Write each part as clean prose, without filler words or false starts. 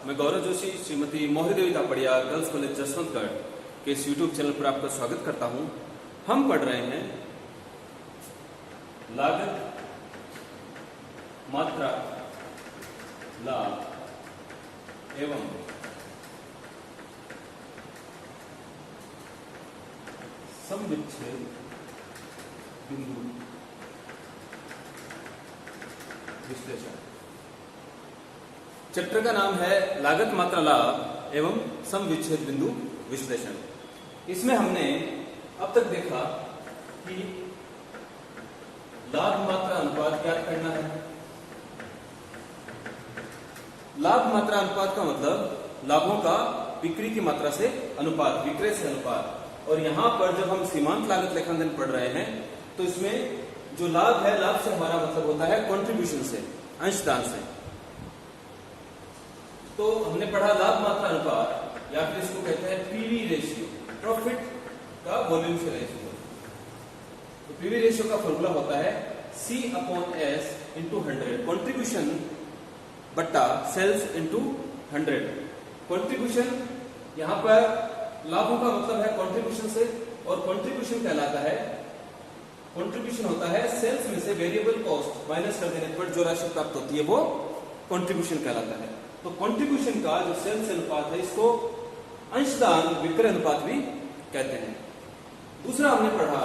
मैं गौरव जोशी श्रीमती मोहरी देवी Tapadia girls college Jaswantgarh के इस यूट्यूब चैनल पर आपका स्वागत करता हूं। हम पढ़ रहे हैं लागत, मात्रा, लाभ एवं समविच्छेद बिंदु विश्लेषण। चैप्टर का नाम है लागत, मात्रा, लाभ एवं समविच्छेद बिंदु विश्लेषण। इसमें हमने अब तक देखा कि लाभ मात्रा अनुपात क्या करना है। लाभ मात्रा अनुपात का मतलब लाभों का बिक्री की मात्रा से अनुपात, विक्रय से अनुपात। और यहां पर जब हम सीमांत लागत लेखांकन पढ़ रहे हैं तो इसमें जो लाभ है, लाभ से हमारा मतलब होता है कंट्रीब्यूशन से, अंशदान से। तो हमने पढ़ा लाभ मात्रा अनुपात या फिर इसको कहते हैं पीवी रेशियो, प्रॉफिट का वॉल्यूम से रेशियो। तो पीवी रेशियो का फॉर्मूला होता है C/S × 100, कंट्रीब्यूशन बट्टा सेल्स × 100। कंट्रीब्यूशन यहां पर लाभों का मतलब है कंट्रीब्यूशन से, और कंट्रीब्यूशन कहलाता है, कंट्रीब्यूशन होता है सेल्स में से वेरिएबल कॉस्ट माइनस कर देने पर जो राशि प्राप्त होती है वो कंट्रीब्यूशन कहलाता है। तो कंट्रीब्यूशन का जो सेल्स अनुपात है इसको अंशदान विक्रय अनुपात भी कहते हैं। दूसरा हमने पढ़ा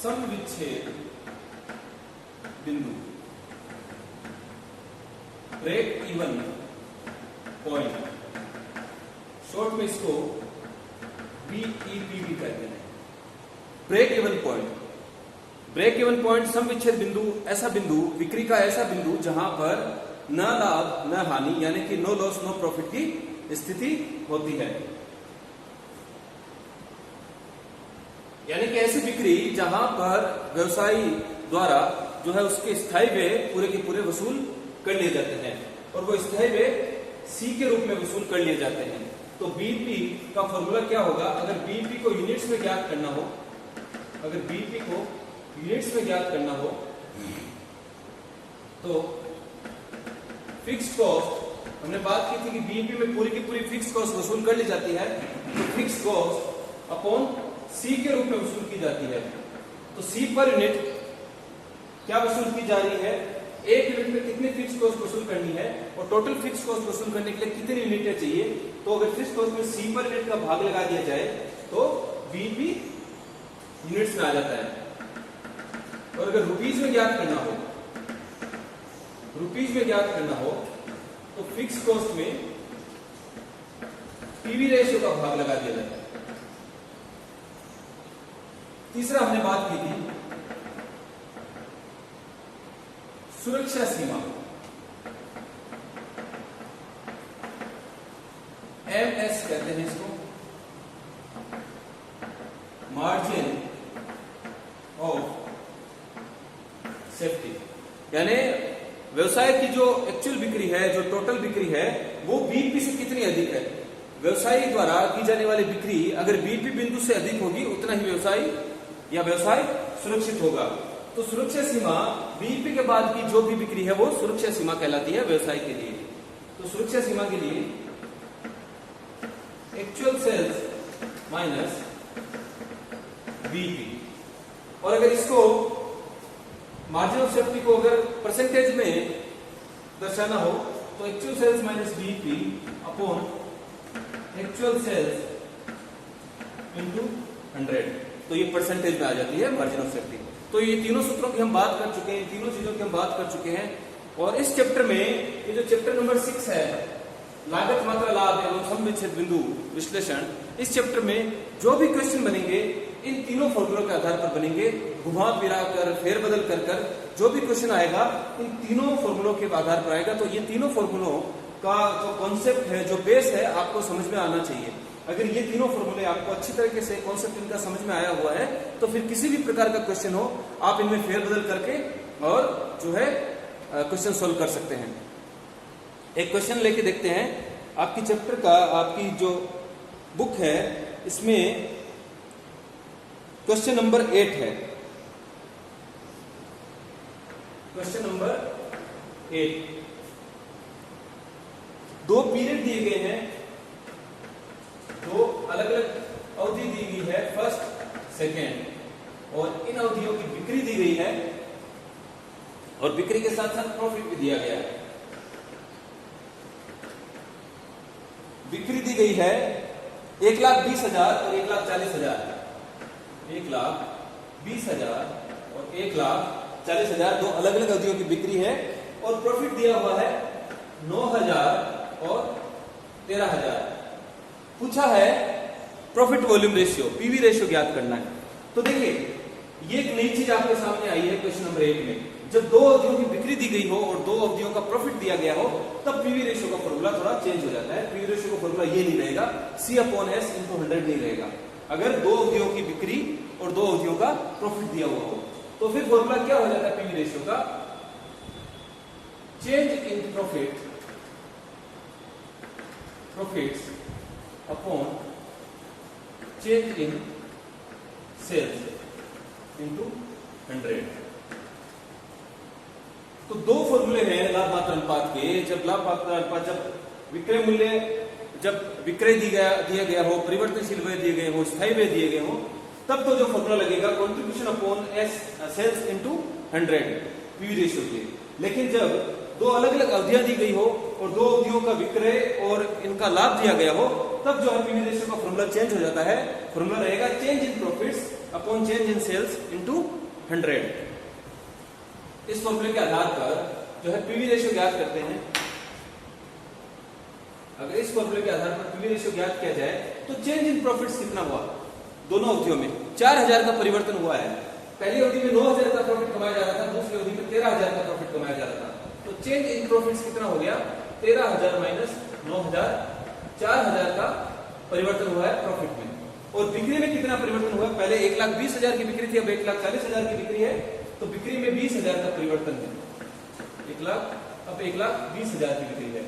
समविच्छेद बिंदु, ब्रेक इवन पॉइंट, शॉर्ट में इसको BEP भी कहते हैं। Break even point, break even point समविच्छेद बिंदु, ऐसा बिंदु, बिक्री का ऐसा बिंदु जहां पर न लाभ न हानि यानी कि नो लॉस नो प्रॉफिट की स्थिति होती है। यानी कि ऐसी बिक्री जहां पर व्यवसायी द्वारा जो है उसके स्थायी व्यय पूरे के पूरे वसूल कर लिए जाते हैं, और वो स्थायी व्यय C के रूप में वसूल कर लिए जाते हैं। तो बीईपी का फॉर्मूला क्या होगा? अगर बीईपी को यूनिट्स में ज्ञात करना हो, अगर बीईपी को यूनिट्स में ज्ञात करना हो तो फिक्स्ड कॉस्ट, हमने बात की थी कि बीईपी में पूरी की पूरी फिक्स्ड कॉस्ट वसूल कर ली जाती है। तो फिक्स्ड कॉस्ट अपॉन C के रूप में वसूल की जाती है। तो C पर यूनिट क्या वसूल की जा रही है? एक यूनिट में कितनी फिक्स्ड कॉस्ट वसूल करनी है और टोटल फिक्स्ड कॉस्ट वसूल करने के लिए कितनी यूनिटें चाहिए। तो अगर फिक्स्ड कॉस्ट में C पर यूनिट का भाग लगा दिया जाए तो बीईपी यूनिट्स में आ जाता है। और अगर रुपीज में ज्ञात करना हो, रुपीज में ज्ञात करना हो तो फिक्स कॉस्ट में पीवी रेशियो का भाग लगा दिया जाता है। तीसरा हमने बात की थी सुरक्षा सीमा, MS कहते हैं इसको, मार्जिन ऑफ सेफ्टी। यानी व्यवसाय की जो एक्चुअल बिक्री है, जो टोटल बिक्री है, वो बीईपी से कितनी अधिक है। व्यवसायी द्वारा की जाने वाली बिक्री अगर बीईपी बिंदु से अधिक होगी उतना ही व्यवसाय सुरक्षित होगा। तो सुरक्षा सीमा बीईपी के बाद की जो भी बिक्री है वो सुरक्षा सीमा कहलाती है व्यवसाय के लिए। तो सुरक्षा सीमा के लिए एक्चुअल सेल्स माइनस बीईपी, और अगर इसको मार्जिन ऑफ सेफ्टी को अगर परसेंटेज में दर्शाना हो तो actual sales minus BEP upon actual sales into 100, तो ये परसेंटेज में आ जाती है मार्जिन ऑफ सेफ्टी। तो ये तीनों सूत्रों की हम बात कर चुके हैं, तीनों चीजों की हम बात कर चुके हैं। और इस चैप्टर में ये जो चैप्टर नंबर 6 है, लागत, मात्रा, लाभ एवं समविच्छेद बिंदु विश्लेषण, इस चैप्टर में जो भी क्वेश्चन बनेंगे इन तीनों फॉर्मूलों के आधार पर बनेंगे। घुमा फिरा कर, फेरबदल कर जो भी क्वेश्चन आएगा इन तीनों फॉर्मूलों के आधार पर आएगा। तो ये तीनों फॉर्मूलों का जो कॉन्सेप्ट है, जो बेस है, आपको समझ में आना चाहिए। अगर ये तीनों फॉर्मूले आपको अच्छी तरीके से कॉन्सेप्ट इनका समझ में आया हुआ है तो फिर किसी भी प्रकार का क्वेश्चन हो आप इनमें फेरबदल करके और जो है क्वेश्चन सोल्व कर सकते हैं। एक क्वेश्चन लेके देखते हैं। आपकी चैप्टर का, आपकी जो बुक है इसमें क्वेश्चन नंबर 8 है। क्वेश्चन नंबर 8, दो पीरियड दिए गए हैं, दो अलग अलग अवधि दी गई है, फर्स्ट सेकेंड, और इन अवधियों की बिक्री दी गई है और बिक्री के साथ साथ प्रॉफिट भी दिया गया है। बिक्री दी गई है 1,20,000 और 1,40,000, 1,20,000 और 1,40,000 दो अलग अलग अवधियों की बिक्री है, और प्रॉफिट दिया हुआ है 9,000 और 13,000। पूछा है profit volume ratio, PV ratio ज्ञात करना है। तो देखिए ये एक नई चीज आपके सामने आई है क्वेश्चन नंबर 8 में। जब दो अवधियों की बिक्री दी गई हो और दो अवधियों का प्रॉफिट दिया गया हो, तब पीवी रेशियो का फॉर्मूला थोड़ा चेंज हो जाता है। पीवी रेशियो का फॉर्मूला ये नहीं रहेगा, C/S × 100 नहीं रहेगा। अगर दो अवधियों की बिक्री और दो अवधियों का प्रॉफिट दिया हुआ हो, तो फिर फॉर्मूला क्या हो जाता है पीवी रेशियो का? Change in profits upon change in sales into 100। तो दो फॉर्मूले हैं लाभ मात्रा अनुपात के। जब लाभ मात्रा अनुपात, जब विक्रय मूल्य, जब विक्रय दिया गया हो, परिवर्तनशील व्यय दिए गए हो, स्थायी व्यय दिए गए हो, तब तो जो फॉर्मूला लगेगा contribution upon sales into 100 PV ratio के। लेकिन जब दो अलग अलग अवधियां दी गई हो और दो अवधियों का विक्रय और इनका लाभ दिया गया हो, तब जो है पीवी रेशियो का फॉर्मूला चेंज हो जाता है। फॉर्मूला रहेगा change in profits upon change in sales into 100। इस फॉर्मूले के आधार पर जो है पीवी रेशियो ज्ञात करते हैं। अगर इस फॉर्मूले के आधार पर पीवी रेशियो ज्ञात किया जाए तो चेंज इन प्रॉफिट्स कितना हुआ? दोनों अवधियों में 4,000 का परिवर्तन हुआ है। पहली अवधि में 9,000 का प्रॉफिट कमाया जा रहा था, दूसरी अवधि में 13,000 का प्रॉफिट कमाया जा रहा था। तो चेंज इन प्रॉफिट्स कितना हो गया? 13,000 माइनस 9,000, 4,000 का परिवर्तन हुआ है प्रॉफिट में। और बिक्री में कितना परिवर्तन हुआ? पहले 1,20,000 की बिक्री थी, अब 1,40,000 की बिक्री है, तो बिक्री में 20,000 का परिवर्तन है। 1,20,000 की बिक्री है,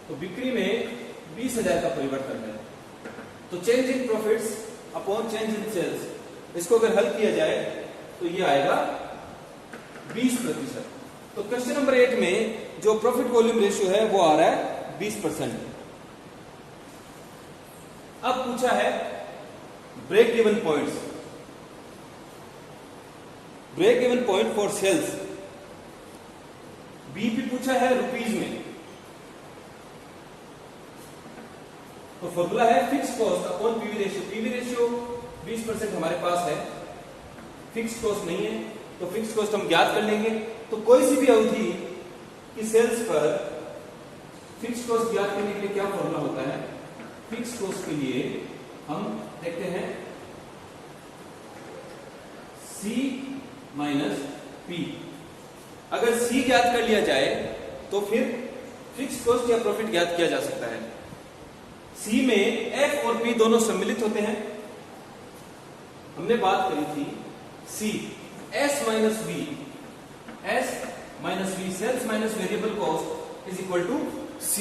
तो बिक्री में 20,000 का परिवर्तन है। तो change in profits upon change in sales, इसको अगर हल किया जाए तो ये आएगा 20%। तो क्वेश्चन नंबर 8 में जो प्रॉफिट वॉल्यूम रेशियो है वो आ रहा है 20%। अब पूछा है break even points, break even point for sales. BP पूछा है रुपीज में। तो फॉर्मूला है fix cost upon PV ratio. PV ratio 20% हमारे पास है, फिक्स कॉस्ट नहीं है, तो फिक्स कॉस्ट हम ज्ञात कर लेंगे। तो कोई सी भी अवधि की सेल्स पर फिक्स कॉस्ट ज्ञात करने के लिए क्या फॉर्मूला होता है? फिक्स कॉस्ट के लिए हम देखते हैं C माइनस P। अगर C ज्ञात कर लिया जाए तो फिर फिक्स कॉस्ट या प्रॉफिट ज्ञात किया जा सकता है। C में F और P दोनों सम्मिलित होते हैं। हमने बात करी थी C S minus V, S minus V, sales minus variable cost is equal to C।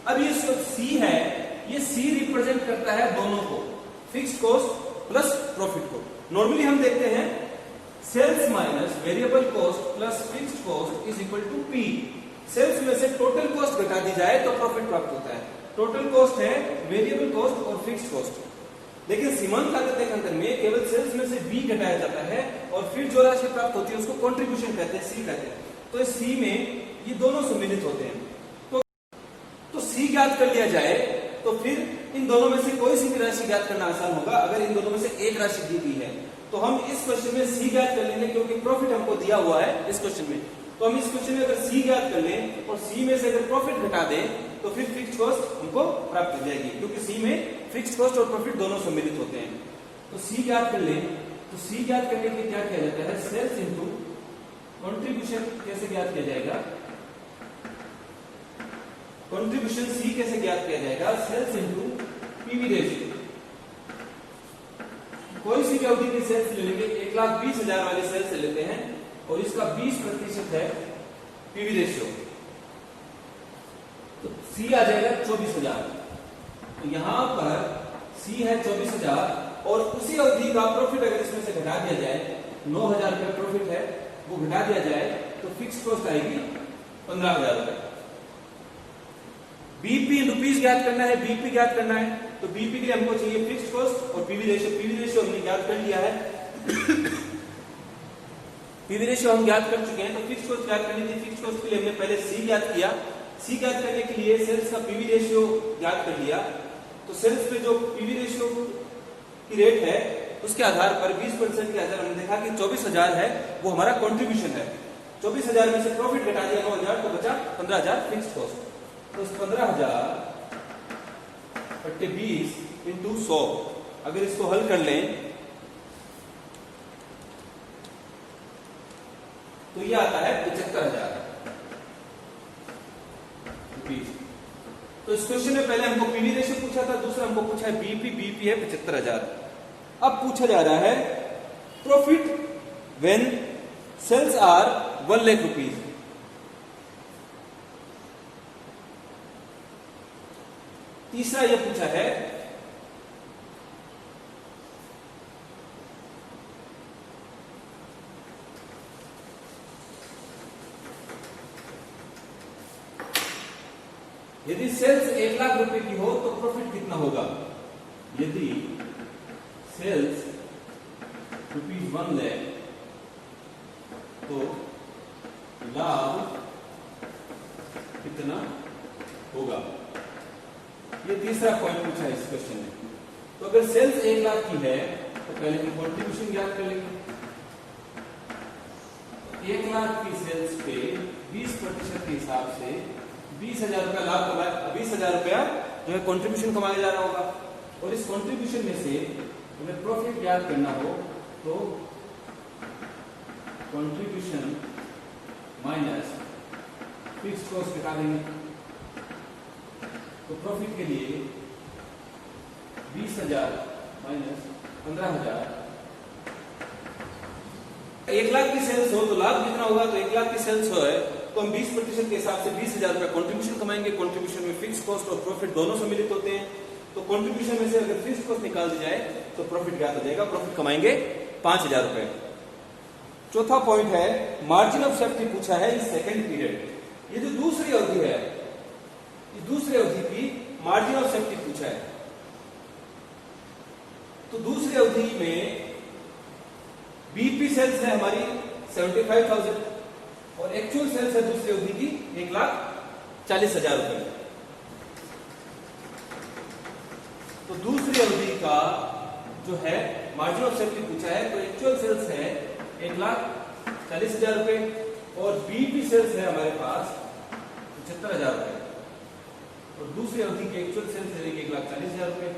अब ये जो C है, ये C रिप्रेजेंट करता है दोनों को, फिक्स कॉस्ट प्लस प्रॉफिट को। नॉर्मली हम देखते हैं sales minus variable cost plus fixed cost is equal to P। Sales में से टोटल कॉस्ट घटा दी जाए तो प्रॉफिट प्राप्त होता है। टोटल कॉस्ट है वेरिएबल कॉस्ट और फिक्स्ड कॉस्ट। लेकिन सीमांत लागत लेखांकन में केवल सेल्स में से V घटाया जाता है और फिर जो राशि प्राप्त होती है उसको कंट्रीब्यूशन कहते हैं, C कहते हैं। तो इस C में ये दोनों सम्मिलित होते हैं। तो C ज्ञात कर लिया जाए तो फिर इन दोनों में से कोई सी भी राशि ज्ञात करना आसान होगा। अगर इन दोनों में से एक राशि दी गई है तो हम इस क्वेश्चन में C ज्ञात कर लेंगे, क्योंकि प्रॉफिट हमको दिया हुआ है इस क्वेश्चन में। तो हम इस क्वेश्चन में अगर C ज्ञात कर लें और C में से अगर प्रॉफिट घटा दें तो फिर फिक्स्ड कॉस्ट हमको प्राप्त हो जाएगी, क्योंकि C में फिक्स्ड कॉस्ट और प्रॉफिट दोनों सम्मिलित होते हैं। तो C ज्ञात कर लें, तो C ज्ञात करने के लिए क्या किया जाता है? सेल्स इनटू कंट्रीब्यूशन कैसे ज्ञात किया जाएगा? कंट्रीब्यूशन C कैसे ज्ञात किया जाएगा? Sales into PV ratio. कोई सी भी अवधि की सेल्स ले लेंगे, 1,20,000 वाली सेल्स ले लेते हैं और इसका 20% है पीवी रेशियो, तो C आ जाएगा 24,000। तो यहां पर C है 24,000 और उसी अवधि का प्रॉफिट अगर इसमें से घटा दिया जाए, 9,000 का प्रॉफिट है वो घटा दिया जाए तो फिक्स कॉस्ट आएगी 15,000 रुपए। बीपी इन रुपीज ज्ञात करना है, बीपी ज्ञात करना है, तो बीपी के लिए हमको चाहिए फिक्स कॉस्ट और पीवी रेशियो हमने ज्ञात कर लिया है। पीवी रेशियो हम ज्ञात कर चुके हैं, तो फिक्स कॉस्ट ज्ञात करनी थी। फिक्स कॉस्ट के लिए हमने पहले सी ज्ञात किया, सी ज्ञात करने के लिए सेल्स का पीवी रेशियो ज्ञात कर लिया। तो सेल्स पे जो पीवी रेशियो की रेट है उसके आधार पर 20% के आधार हमने देखा कि 24,000 है वो हमारा कंट्रीब्यूशन है। 24,000 में से प्रॉफिट घटा दिया 9,000 तो बचा 15,000 फिक्स कॉस्ट। तो 15,000 बट्टे 20 इंटू 100, अगर इसको हल कर लें तो ये आता है 75,000 रुपीज। तो इस क्वेश्चन में पहले हमको पीवी रेशियो पूछा था, दूसरा हमको पूछा है बीपी है 75,000। अब पूछा जा रहा है profit when sales are 1 lakh rupees. तीसरा यह पूछा है यदि सेल्स 1 लाख रुपए की हो तो प्रॉफिट कितना होगा। यदि सेल्स ₹1 लाख तो लाभ कितना होगा। ये तीसरा पॉइंट पूछा है इस क्वेश्चन में। तो अगर सेल्स 1 लाख की है तो पहले हम कंट्रीब्यूशन ज्ञात कर लेंगे। 1 लाख की सेल्स पे 20% के हिसाब से 20,000 रुपया लाभ कमाया, 20,000 रुपया जो है कंट्रीब्यूशन कमाया जा रहा होगा। और इस कंट्रीब्यूशन में से हमें प्रॉफिट ज्ञात करना हो तो कंट्रीब्यूशन माइनस फिक्स कॉस्ट घटा देंगे। तो प्रॉफिट के लिए 20,000 माइनस 15,000। 1 लाख की सेल्स हो तो लाभ कितना होगा। तो 1 लाख की सेल्स हो है तो हम 20% के हिसाब से 20,000 रुपया कंट्रीब्यूशन कमाएंगे। कंट्रीब्यूशन में फिक्स कॉस्ट और प्रॉफिट दोनों सम्मिलित होते हैं। तो कंट्रीब्यूशन में से अगर फिक्स कॉस्ट निकाल दी जाए तो प्रॉफिट ज्ञात हो जाएगा। प्रॉफिट कमाएंगे 5,000 रुपए। चौथा पॉइंट है मार्जिन ऑफ सेफ्टी पूछा है इस सेकंड पीरियड। ये जो दूसरी अवधि है, ये दूसरी अवधि की मार्जिन ऑफ सेफ्टी पूछा है। तो दूसरी अवधि में बीपी सेल्स है हमारी 75,000 और एक्चुअल सेल्स है दूसरी अवधि की 1,40,000 रुपए। तो दूसरी अवधि का जो है मार्जिन ऑफ सेफ्टी पूछा है, तो एक्चुअल सेल्स है 1,40,000 रुपए और बीपी सेल्स है हमारे पास 75,000 रुपए और दूसरी अवधि के एक्चुअल सेल्स है 1,40,000 रुपए।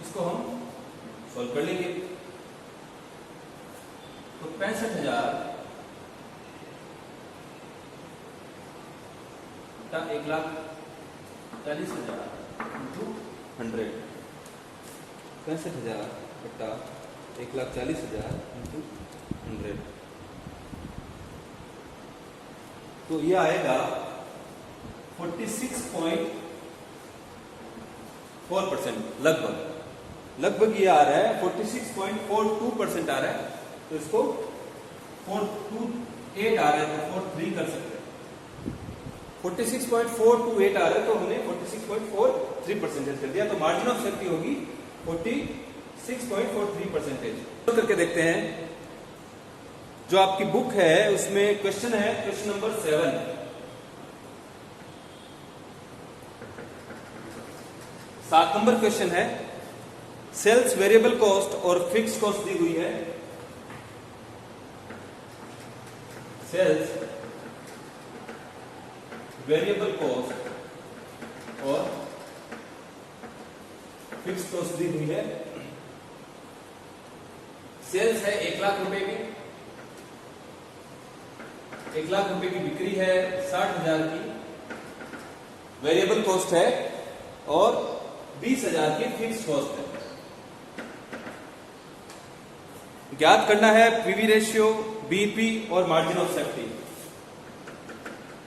इसको हम सॉल्व कर लेंगे। तो 65,000 1,40,000 इंटू 100, 65,000 बट्टा 1,40,000 इंटू 100। तो यह आएगा 46.4%। लगभग ये आ रहा है 46.42% आ रहा है। तो इसको 428 आ रहा है तो 43 कर सकते हैं। 46.428 आ रहा है तो हमने 46.43% कर दिया। तो मार्जिन ऑफ सेफ्टी होगी 46.43%। तो करके देखते हैं। जो आपकी बुक है उसमें क्वेश्चन है, क्वेश्चन नंबर 7। सात नंबर क्वेश्चन है। सेल्स वेरिएबल कॉस्ट और फिक्स कॉस्ट दी हुई है। सेल्स वेरिएबल कॉस्ट और फिक्स कॉस्ट दी हुई है। सेल्स है 1 लाख रुपए की, 1 लाख रुपए की बिक्री है 60,000 की, वेरिएबल कॉस्ट है और 20,000 की फिक्स कॉस्ट है। ज्ञात करना है पीवी रेशियो, बीपी और मार्जिन ऑफ सेफ्टी।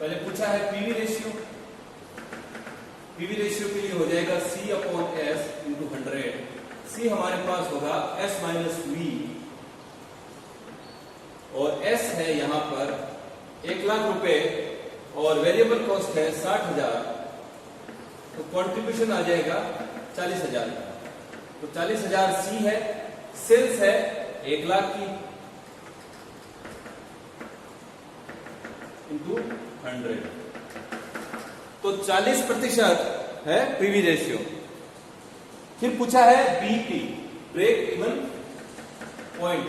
पहले पूछा है पीवी रेशियो। पीवी रेशियो के लिए हो जाएगा C/S इंटू 100। सी हमारे पास होगा S - V और S है यहां पर 1,00,000 रुपए और वेरिएबल कॉस्ट है 60,000, तो कंट्रीब्यूशन आ जाएगा 40,000। तो 40,000 सी है, सेल्स है 1,00,000 की इंटू 100, तो 40% है पीवी रेशियो। फिर पूछा है BP, break even point,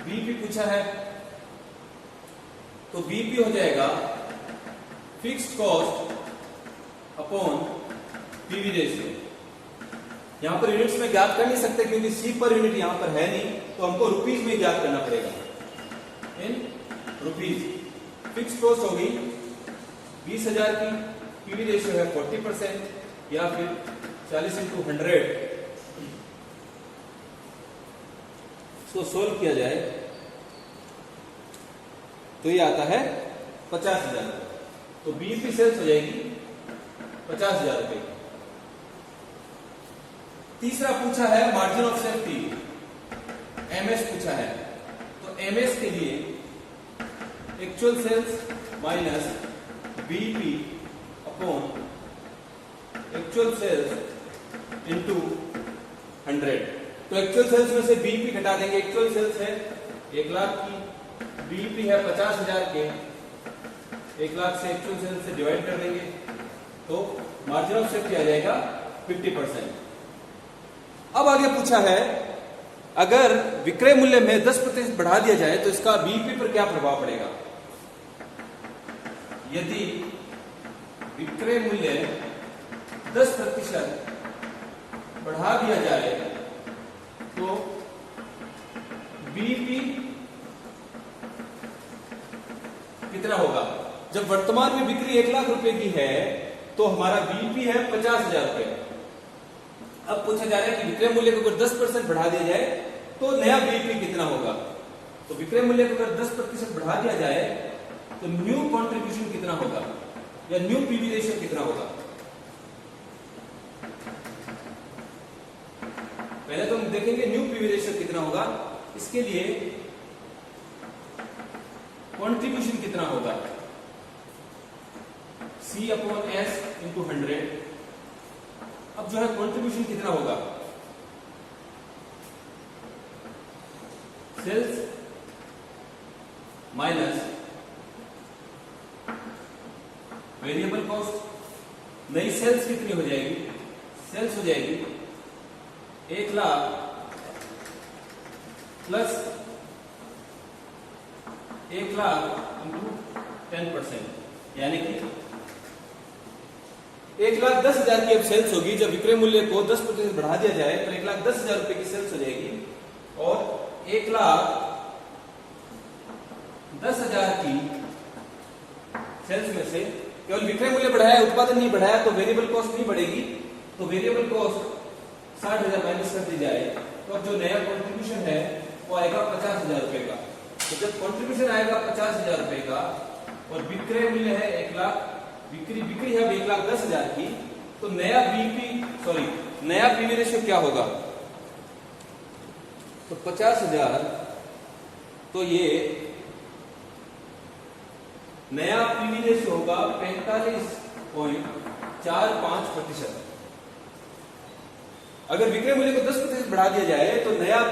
BP पूछा है, तो बीपी हो जाएगा fixed cost upon PV ratio. यहां पर यूनिट्स में ज्ञात कर नहीं सकते क्योंकि सी पर यूनिट यहां पर है नहीं, तो हमको रुपीज में ज्ञात करना पड़ेगा, इन रुपीज। फिक्स्ड कॉस्ट होगी 20,000 की, पीवी रेशियो है 40%, या फिर 40 इंटू 100। इसको सोल्व किया जाए तो ये आता है 50,000, तो बीपी सेल्स हो जाएगी 50,000 रुपए। तीसरा पूछा है मार्जिन ऑफ सेफ्टी, एमएस पूछा है, तो एमएस के लिए actual sales minus BP upon actual sales into 100। तो एक्चुअल सेल्स में से बीपी घटा देंगे, एक्चुअल सेल्स है 1,00,000 की, बीपी है 50,000 के, 1,00,000 से एक्चुअल सेल्स से डिवाइड कर देंगे, तो मार्जिन ऑफ सेफ्टी आ जाएगा 50%। अब आगे पूछा है अगर विक्रय मूल्य में 10% बढ़ा दिया जाए तो इसका बीपी पर क्या प्रभाव पड़ेगा। यदि विक्रय मूल्य 10% बढ़ा दिया जाए तो बीपी कितना होगा। जब वर्तमान में बिक्री 1,00,000 रुपए की है तो हमारा बीपी है 50,000 रुपए। अब पूछा जा रहा है कि विक्रय मूल्य को अगर 10% बढ़ा दिया जाए तो नया बीपी कितना होगा। तो विक्रय मूल्य को अगर 10% बढ़ा दिया जाए तो न्यू कंट्रीब्यूशन कितना होगा या न्यू पीवी रेशियो कितना होगा। पहले तो हम देखेंगे न्यू पीवी रेशियो कितना होगा, इसके लिए कंट्रीब्यूशन कितना होगा, C अपॉन S इंटू 100। अब जो है कंट्रीब्यूशन कितना होगा, सेल्स माइनस वेरिएबल कॉस्ट। नई सेल्स कितनी हो जाएगी, सेल्स हो जाएगी 1,00,000 प्लस 1,00,000 इंटू 10%, यानी कि 1,10,000 की अब सेल्स होगी। जब विक्रय मूल्य को 10% बढ़ा दिया जाए तो 1,10,000 रुपए की सेल्स हो जाएगी, और 1,10,000 की सेल्स में से केवल विक्रय मूल्य बढ़ाया, उत्पादन नहीं बढ़ाया, तो वेरिएबल कॉस्ट नहीं बढ़ेगी। तो वेरिएबल कॉस्ट 60,000 माइनस कर दी जाए तो अब जो नया कंट्रीब्यूशन है वो आएगा 50,000 रुपए का। तो जब कंट्रीब्यूशन आएगा 50,000 रुपए का और विक्रय मूल्य है 1,00,000, बिक्री है 1,10,000 की, तो नया नया पीवी रेशियो क्या होगा। तो 50,000, तो ये नया पीवी रेशियो होगा 45.45%। अगर विक्रय मूल्य को 10% बढ़ा दिया जाए तो नया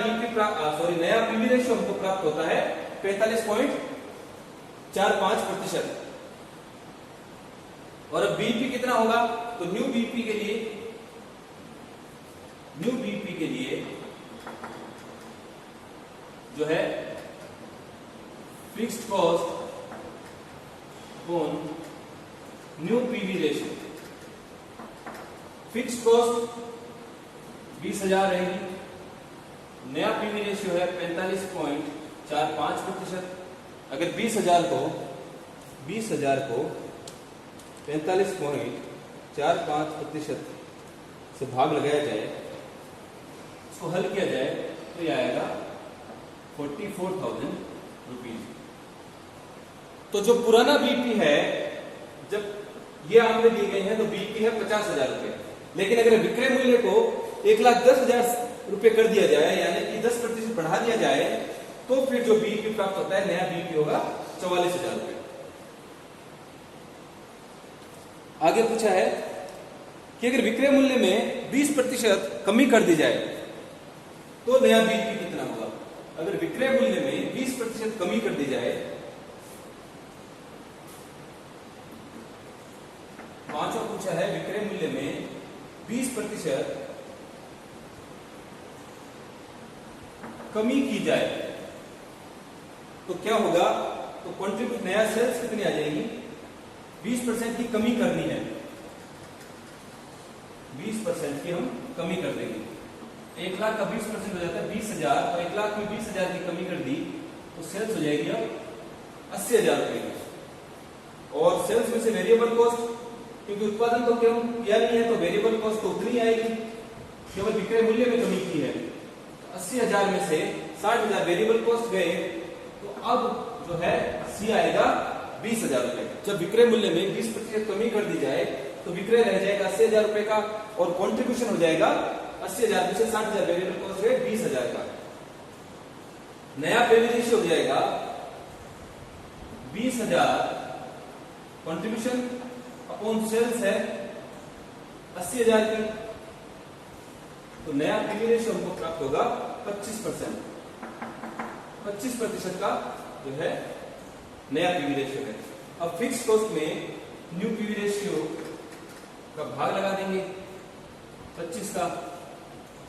पीवी रेशियो हमको प्राप्त होता है 45.45%। और अब बीपी कितना होगा, तो न्यू बीपी के लिए जो है fixed cost upon new PV ratio. Fixed cost 20,000 रहेगी, नया पीवी रेशियो है 45.45%। अगर 20,000 को 45.45% से भाग लगाया जाए, इसको हल किया जाए तो यह आएगा 44,000 रुपीज। तो जो पुराना बीपी है, जब ये आंकड़े दिए गए हैं तो बीपी है 50,000 रुपए, लेकिन अगर विक्रय मूल्य को 1,10,000 रुपए कर दिया जाए, यानी कि 10% बढ़ा दिया जाए, तो तो फिर जो बीईपी प्राप्त होता है, नया बीईपी होगा 44,000 रुपए। आगे पूछा है कि अगर विक्रय मूल्य में 20% कमी कर दी जाए तो नया बीईपी कितना होगा। अगर विक्रय मूल्य में 20% कमी कर दी जाए, पांचवा पूछा है विक्रय मूल्य में 20% कमी की जाए तो क्या होगा। तो कंट्रीब्यूट नया सेल्स कितनी आ जाएगी, 20% की कमी करनी है, 20% की हम कमी कर देंगे। 1 लाख का 20% हो जाता है 20,000, और 1 लाख में 20,000 की कमी कर दी तो सेल्स हो जाएगी अब 80,000 रुपए की। और सेल्स में से वेरिएबल कॉस्ट, क्योंकि उत्पादन तो क्यों किया नहीं है तो वेरिएबल कॉस्ट तो उतनी आएगी, केवल विक्रय मूल्य में कमी की है। 80,000 में से 60,000 वेरिएबल कॉस्ट गए, तो अब जो है सी आएगा 20,000 रुपए। जब विक्रय मूल्य में 20% कमी कर दी जाए तो विक्रय रह जाएगा 80,000 रुपए का, और कंट्रीब्यूशन हो जाएगा 80,000 में से 60,000 वेरिएबल कॉस्ट है 20,000 का। नया पीवी रेशियो हो जाएगा 20,000 कंट्रीब्यूशन अपॉन सेल्स है 80,000 की, तो नया पीवी रेशियो हमको प्राप्त होगा 25%। 25% का जो है नया पीवी रेशियो है। अब फिक्स कॉस्ट में न्यू पीवी रेशियो का भाग लगा देंगे 25 का,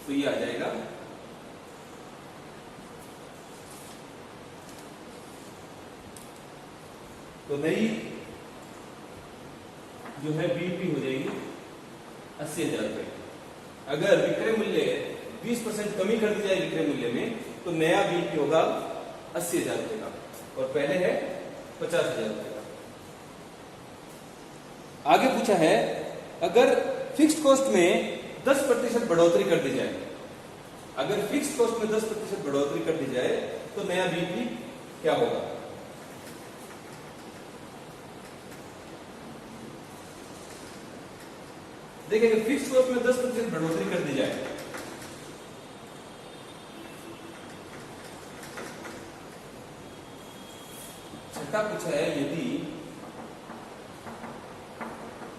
तो ये आ जाएगा तो नई जो है बीईपी हो जाएगी 80,000 रुपए। अगर विक्रय मूल्य 20% कमी कर दी जाए विक्रय मूल्य में तो नया बीईपी होगा 80,000 रुपए का, और पहले है 50,000 रुपए का। आगे पूछा है अगर फिक्स्ड कॉस्ट में 10% बढ़ोतरी कर दी जाए, अगर फिक्स्ड कॉस्ट में 10% बढ़ोतरी कर दी जाए तो नया बीईपी क्या होगा। देखिए अगर फिक्स्ड कॉस्ट में 10% बढ़ोतरी कर दी जाए छठा पूछा है यदि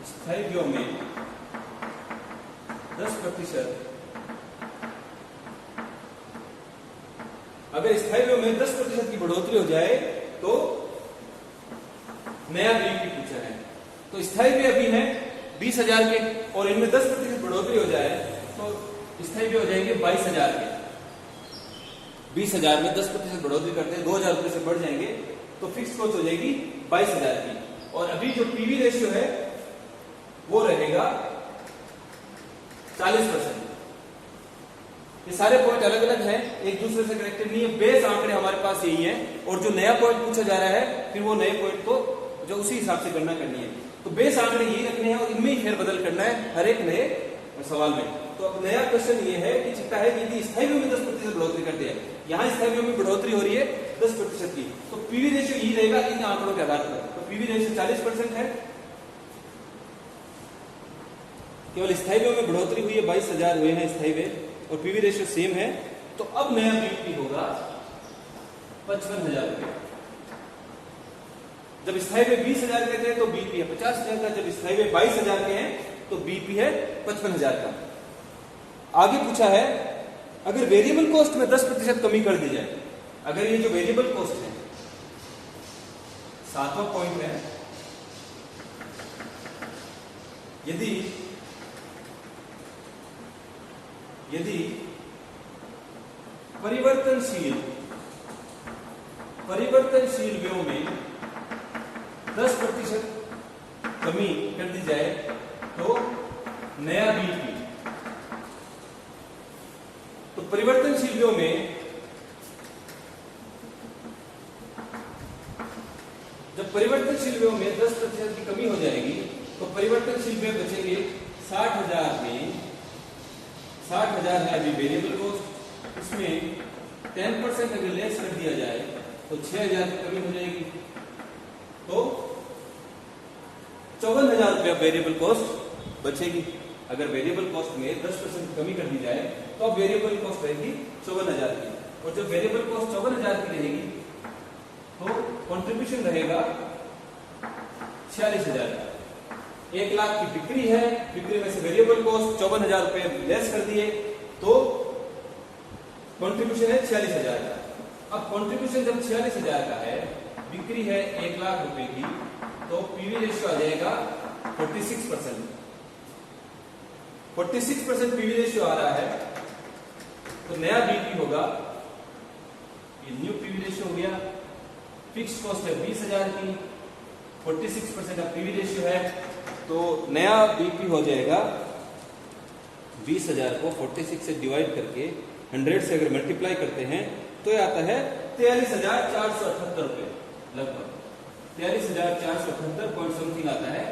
स्थायी व्यय में 10%, अगर स्थायी व्यय में 10% की बढ़ोतरी हो जाए तो नया बीईपी पूछा है। तो स्थायी व्यय अभी है 20,000 के, और इनमें 10% बढ़ोतरी हो जाए तो स्थायी व्यय हो जाएंगे 22,000 के। 20,000 में 10% बढ़ोतरी करते हैं 2,000 रुपए से बढ़ जाएंगे, तो फिक्स कॉस्ट हो जाएगी 22,000 की। और अभी जो पीवी रेशियो है वो रहेगा 40%। ये सारे पॉइंट अलग अलग हैं, एक दूसरे से कनेक्टेड नहीं है, बेस आंकड़े हमारे पास यही है, और जो नया पॉइंट पूछा जा रहा है फिर वो नए पॉइंट को जो उसी हिसाब से गणना करनी है। तो बेस आंकड़े यही रखने हैं और इनमें ही फेरबदल करना है हर एक नए सवाल में। तो अब नया क्वेश्चन ये है कि चिट्ठा है कि यदि स्थायी व्यय में 10% बढ़ोतरी करते हैं, यहाँ स्थायी व्यय में बढ़ोतरी हो रही है 10% की, तो पीवी रेशियो यही रहेगा इन आंकड़ों के आधार पर। तो पीवी रेशियो 40% है, केवल स्थायी व्यय में बढ़ोतरी हुई है 22,000 हुए हैं स्थायी व्यय, और पीवी रेशियो सेम है। तो अब नया बीईपी होगा 55,000 रुपए। जब स्थायी व्यय 20,000 के थे तो बीईपी है 50,000 का, जब स्थायी व्यय 22,000 के हैं तो बीईपी है 55,000 का। आगे पूछा है अगर वेरिएबल कॉस्ट में 10% कमी कर दी जाए, अगर ये जो वेरिएबल कॉस्ट है 7वां पॉइंट है, यदि परिवर्तनशील व्ययों में 10% कमी कर दी जाए तो नया बीईपी। तो परिवर्तनशील व्ययों में जब परिवर्तनशील व्ययों में 10% की कमी हो जाएगी तो परिवर्तनशील व्यय बचेंगे 60,000 में। 60,000 है अभी वेरिएबल कॉस्ट, इसमें 10% अगर लेस कर दिया जाए तो 6,000 की कमी हो जाएगी, तो 54,000 रुपया वेरिएबल कॉस्ट बचेगी। अगर वेरिएबल कॉस्ट में 10% कमी कर दी जाए तो अब वेरिएबल कॉस्ट रहेगी 54,000 की। और जब वेरिएबल कॉस्ट 54,000 की रहेगी तो कंट्रीब्यूशन रहेगा 46,000 का। 1 लाख की बिक्री है, बिक्री में से वेरिएबल कॉस्ट 54,000 रुपए लेस कर दिए तो कंट्रीब्यूशन है 46,000 का। अब कंट्रीब्यूशन जब 46,000 का है, बिक्री है 1 लाख रुपए की, तो पीवी रेशियो आ जाएगा 46%। 46% पीवी रेशियो आ रहा है तो नया बीपी होगा, ये न्यू पीवी रेशियो हो गया। फिक्स्ड कॉस्ट है 20,000 की, 46% का पीवी रेशियो है तो नया बीपी हो जाएगा 20,000 को 46 से डिवाइड करके 100 से अगर मल्टीप्लाई करते हैं तो ये आता है 43,478 रुपए लगभग, 43,478 पॉइंट समथिंग आता है।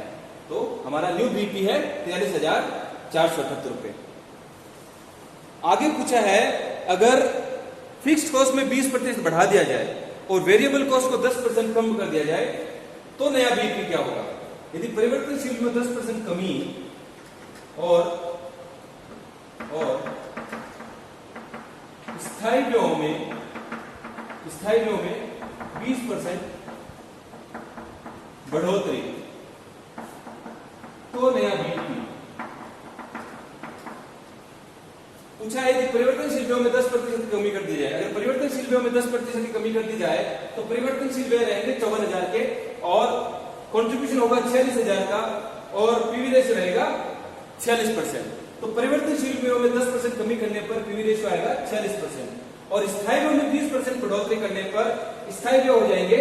तो हमारा न्यू बीपी है 43,478 रुपए। आगे पूछा है अगर फिक्स्ड कॉस्ट में 20% बढ़ा दिया जाए और वेरिएबल कॉस्ट को 10% कम कर दिया जाए तो नया बीपी क्या होगा। यदि परिवर्तनशील में 10% कमी और स्थायी व्ययों में 20% बढ़ोतरी तो नया बीपी। पूछा है यदि परिवर्तनशील व्ययों में 10% की कमी कर दी जाए, अगर परिवर्तनशील व्ययों में 10% की कमी कर दी जाए तो परिवर्तनशील व्यय रहेंगे 54,000 के और कंट्रीब्यूशन होगा 46,000 का और पीवी रेशियो रहेगा 46%। तो परिवर्तनशील व्ययों में 10% कमी करने पर पीवी रेशियो आएगा 46% और स्थायी व्ययों में 20% बढ़ोतरी करने पर स्थायी व्यय हो जाएंगे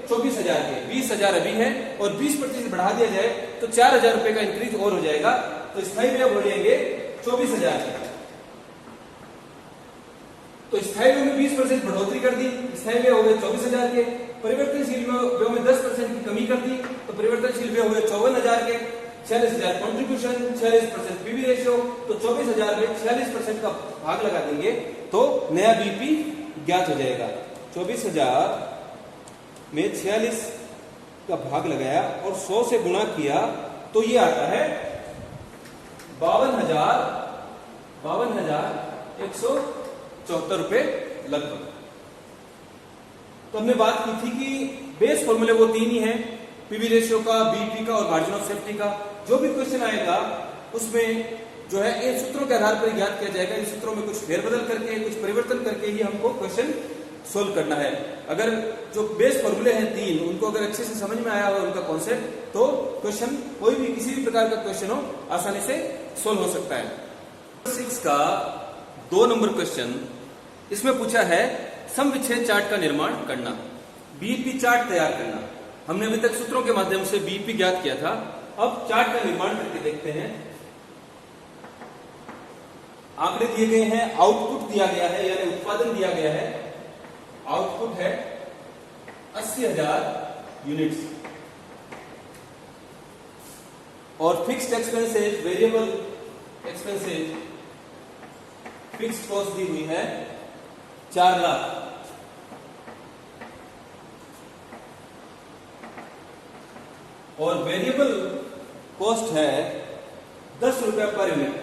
24,000 के। 20,000 अभी है और 20% बढ़ा दिया जाए तो 4,000 रुपए का इंक्रीज और हो जाएगा, तो स्थायी व्यय हो जाएंगे 24,000 के। तो स्थायी व्यय में 20% बढ़ोतरी कर दी, स्थायी व्यय हो गए 24,000 के। परिवर्तनशील व्यय में 10% की कमी कर दी तो परिवर्तनशील व्यय हुए 54,000 के। 46,000 कंट्रीब्यूशन, 46% पीवी रेशियो, तो 24,000 में 46% का भाग लगा देंगे तो नया बीपी ज्ञात हो जाएगा। 24,000 में 46 का भाग लगाया और 100 से गुणा किया तो ये आता है 52,174 रुपए लगभग। तो हमने बात की थी कि बेस फॉर्मूले वो 3 ही हैं, पीवी रेशियो का, बीपी का और मार्जिन ऑफ सेफ्टी का। जो भी क्वेश्चन आएगा उसमें जो है इन सूत्रों के आधार पर ज्ञात किया जाएगा। इन सूत्रों में कुछ फेरबदल करके, कुछ परिवर्तन करके ही हमको क्वेश्चन सोल्व करना है। अगर जो बेस फॉर्मूले हैं 3 उनको अगर अच्छे से समझ में आया हो उनका कॉन्सेप्ट तो क्वेश्चन कोई भी किसी भी प्रकार का क्वेश्चन हो आसानी से सोल्व हो सकता है। 6 का 2 नंबर क्वेश्चन, इसमें पूछा है सम विच्छेद चार्ट का निर्माण करना, बीपी चार्ट तैयार करना। हमने अभी तक सूत्रों के माध्यम से बीपी ज्ञात किया था, अब चार्ट का निर्माण करके देखते हैं। आंकड़े दिए गए हैं, आउटपुट दिया गया है यानी उत्पादन दिया गया है। आउटपुट है 80,000 यूनिट्स और fixed expenses, variable expenses, fixed cost दी हुई है 4 लाख और वेरिएबल कॉस्ट है 10 रुपया पर यूनिट।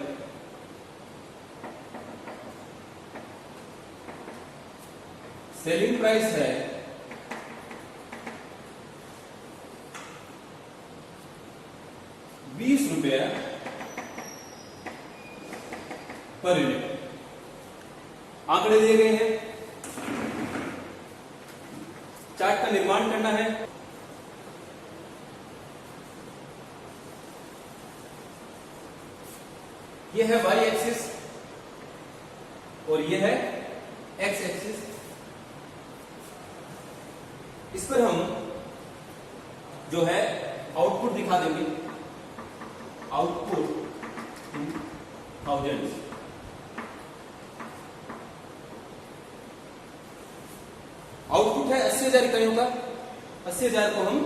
सेलिंग प्राइस है 20 रुपया पर यूनिट। आंकड़े दिए गए हैं, चार्ट का निर्माण करना है। यह है वाई एक्सिस और यह है एक्स एक्सिस। इस पर हम जो है आउटपुट दिखा देंगे, आउटपुट इन थाउजेंड्स। आउटपुट है 80,000 इकाइयों का। 80,000 को हम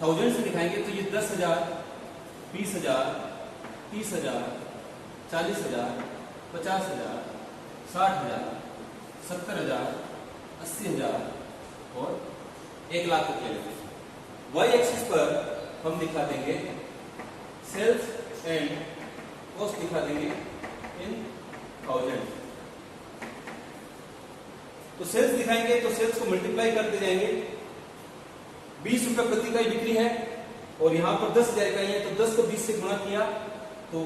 थाउजेंड से दिखाएंगे तो ये 10,000, 20,000, 30,000, 40,000, 50,000, 60,000, 70,000, 80,000 और 1 लाख तक ले लेंगे। वाई एक्सिस पर हम दिखा देंगे सेल्स एंड कॉस्ट, दिखा देंगे इन थाउजेंड। तो सेल्स दिखाएंगे तो सेल्स को मल्टीप्लाई करते जाएंगे। 20 रुपए प्रति इकाई बिक्री है और यहाँ पर 10,000 इकाई है, तो 10 को 20 से गुणा किया तो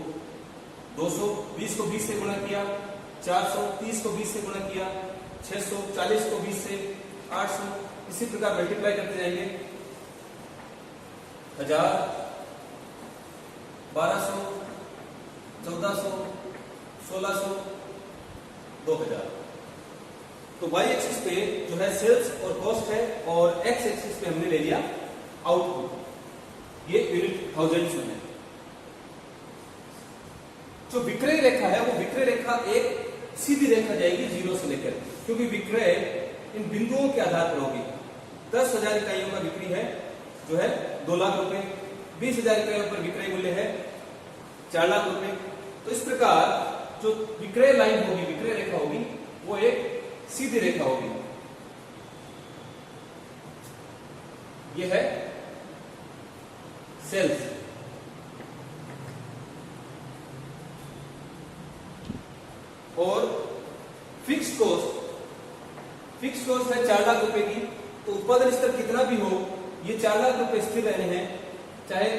200, 20 को 20 से गुणा किया 400, 30 को 20 से गुणा किया 600, 40 को 20 से 800, इसी प्रकार मल्टीप्लाई करते जाएंगे। 1000, 1200, 1400, 1600, 2000। तो y एक्सिस पे जो है सेल्स और कॉस्ट है और x एक्सिस पे हमने ले लिया आउटपुट, ये यूनिट थाउजेंड्स में है। जो विक्रय रेखा है वो विक्रय रेखा एक सीधी रेखा जाएगी जीरो से लेकर, क्योंकि विक्रय इन बिंदुओं के आधार पर होगी। 10,000 इकाइयों का बिक्री है जो है 2 लाख रुपए, 20,000 इकाइयों पर विक्रय मूल्य है 4 लाख रुपए। तो इस प्रकार जो विक्रय लाइन होगी, विक्रय रेखा होगी, वो एक सीधी रेखा होगी। यह है सेल्स। और फिक्स कॉस्ट है 4 लाख रुपए की, तो उत्पादन स्तर कितना भी हो ये 4 लाख रुपए स्थिर रहने हैं, चाहे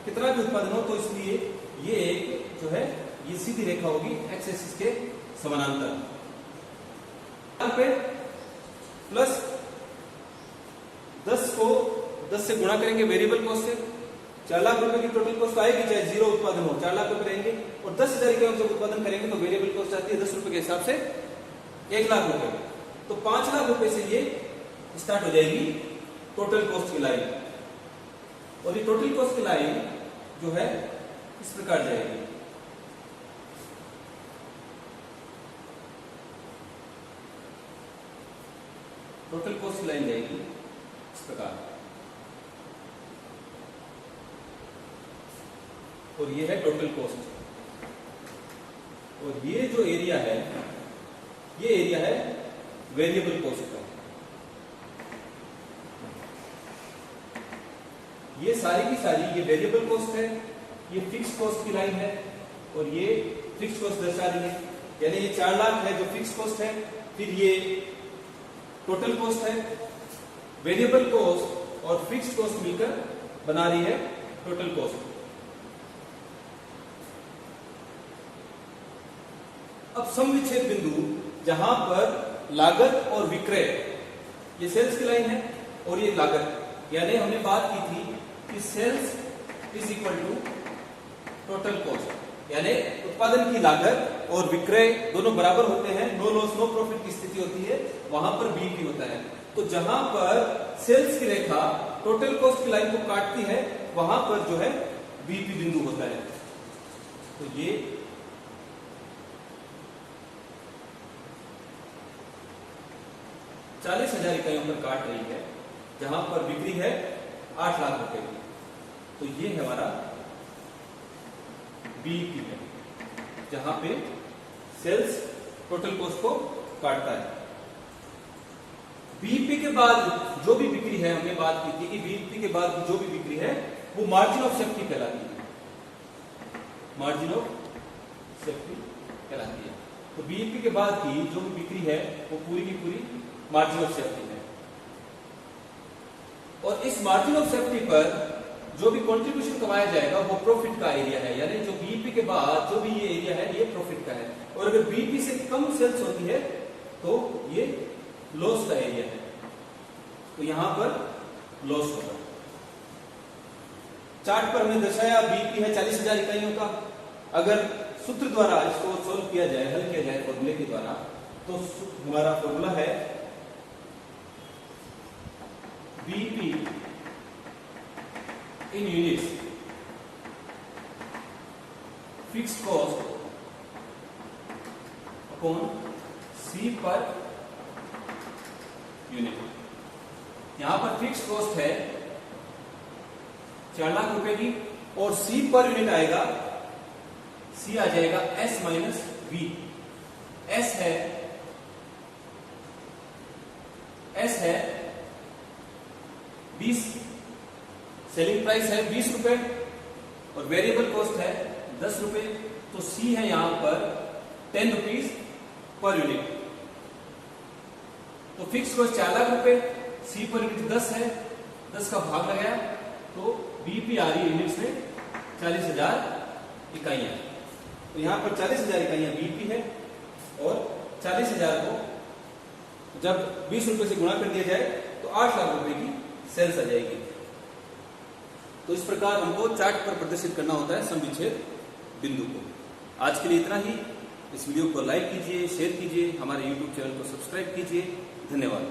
कितना भी उत्पादन हो। तो इसलिए ये एक जो है ये सीधी रेखा होगी एक्स एक्सिस के समानांतर। पे प्लस 10 को 10 से गुणा करेंगे वेरिएबल कॉस्ट से। 4 लाख रुपए की टोटल कॉस्ट आएगी, चाहे जीरो उत्पादन हो, 4 लाख रुपए रहेंगे। और 10,000 इकाइयों जब उत्पादन करेंगे तो वेरिएबल कॉस्ट आती है 10 रुपए के हिसाब से 1 लाख रुपए। तो 5 लाख रुपए से ये स्टार्ट हो जाएगी टोटल कॉस्ट की लाइन। और ये टोटल कॉस्ट की लाइन जो है इस प्रकार जाएगी। टोटल कॉस्ट की लाइन जाएगी इस प्रकार, और ये है टोटल कॉस्ट। और ये जो एरिया है ये एरिया है वेरिएबल कॉस्ट का। ये सारी की सारी ये वेरिएबल कॉस्ट है, ये फिक्स कॉस्ट की लाइन है और ये फिक्स कॉस्ट दर्शा रही है। यानी ये 4 लाख है जो फिक्स कॉस्ट है, फिर ये टोटल कॉस्ट है, वेरिएबल कॉस्ट और फिक्स्ड कॉस्ट मिलकर बना रही है टोटल कॉस्ट। अब समविच्छेद बिंदु जहां पर लागत और विक्रय, ये सेल्स की लाइन है और ये लागत, यानी हमने बात की थी कि sales is equal to total cost, यानी उत्पादन की लागत और विक्रय दोनों बराबर होते हैं, नो लॉस नो प्रॉफिट की स्थिति होती है, वहां पर बीईपी होता है। तो जहां पर सेल्स की रेखा टोटल कॉस्ट की लाइन को काटती है वहां पर जो है बीईपी बिंदु होता है। तो ये चालीस 40,000 इकाइयों पर काट रही है, जहां पर बिक्री है 8 लाख रुपए की। तो ये है हमारा बीईपी है, जहां पे सेल्स टोटल कॉस्ट को काटता है। बीईपी के बाद जो भी बिक्री है, हमने बात की थी कि बीईपी के बाद जो भी बिक्री है वो मार्जिन ऑफ सेफ्टी कहलाती है, मार्जिन ऑफ सेफ्टी कहलाती है। तो बीईपी के बाद की जो भी बिक्री है वो पूरी की पूरी मार्जिन ऑफ सेफ्टी है। और इस मार्जिन ऑफ सेफ्टी पर जो भी कंट्रीब्यूशन कमाया जाएगा वो प्रॉफिट का एरिया है, यानी जो बीईपी के बाद जो भी ये एरिया है ये प्रॉफिट का है। और अगर बीईपी से कम सेल्स होती है तो ये लॉस का एरिया है, तो यहां पर लॉस होगा। चार्ट पर हमने दर्शाया बीईपी है 40,000 इकाइयों का। अगर सूत्र द्वारा इसको सोल्व किया जाए, हल किया जाए फॉर्मूले के द्वारा, तो हमारा फॉर्मूला है BEP in units, fixed cost upon C per unit. यहां पर फिक्स कॉस्ट है 4 लाख रुपए की और C पर यूनिट आएगा, C आ जाएगा S माइनस V। S है 20, सेलिंग प्राइस है 20 रुपए और वेरिएबल कॉस्ट है 10 रुपए। तो सी है यहां पर 10 रुपीज पर यूनिट। तो फिक्स कॉस्ट 4 लाख रुपए, सी पर यूनिट 10 है, 10 का भाग लगाया तो बीपी आ रही है यूनिट्स में 40,000 इकाइयां। तो यहां पर 40,000 इकाइयां बीपी है और 40,000 को जब 20 रुपए से गुणा कर दिया जाए तो 8 लाख रुपए की सेल्स आ जाएगी। तो इस प्रकार हमको चार्ट पर प्रदर्शित करना होता है सम विच्छेद बिंदु को। आज के लिए इतना ही। इस वीडियो को लाइक कीजिए, शेयर कीजिए, हमारे YouTube चैनल को सब्सक्राइब कीजिए। धन्यवाद।